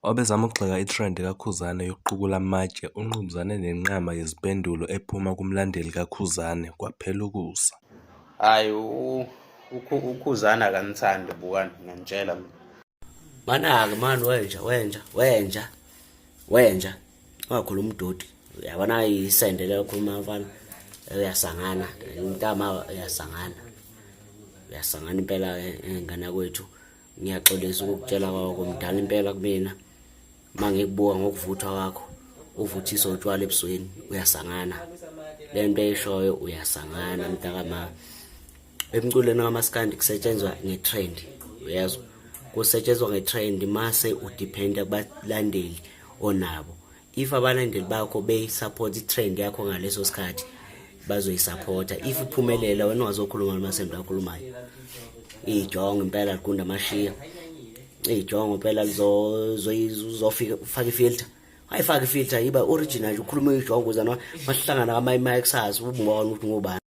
Obezama ukugxeka itrend kaKhuzani yokuqukula amatshe unqumzane nenqama yezipendulo ephuma kumlandeli kaKhuzani kwaphela ukusa. Hayi uKhuzani akanithandi bukani ngiyantshela mina. Mana-ke mani wenja ungakhuluma udodi. Uyabona isende lekhuluma mfana uyasangana intama uyasangana impela ngana kwethu. Ngiyaxolisa ukukutshela kwakho mdala impela kumina. Mangikubuka ngokuvuthwa kwakho uvuthisa utshwala ebusweni uyasangana. Lento eyishoyo uyasangana mntakama. Emculweni kamaskandi kusetshenzwa ngetrend uyezwa. Kusetshenzwa ngetrend mase udependa kubalandeli onabo. If abalandeli bakho beyisupport itrend yakho ngaleso sikhathi bazoyisupporta. If iphumelela wena ungazokhuluma ngamasendo akhulumayo. Ijongo impela liqunda amashiya. Ijongo impela lizofika ufaka ifilter. Ayifaka ifilter yiba original ukhuluma ijongo uzana masihlangana kama mic sazi ubungona ukuthi ngubani.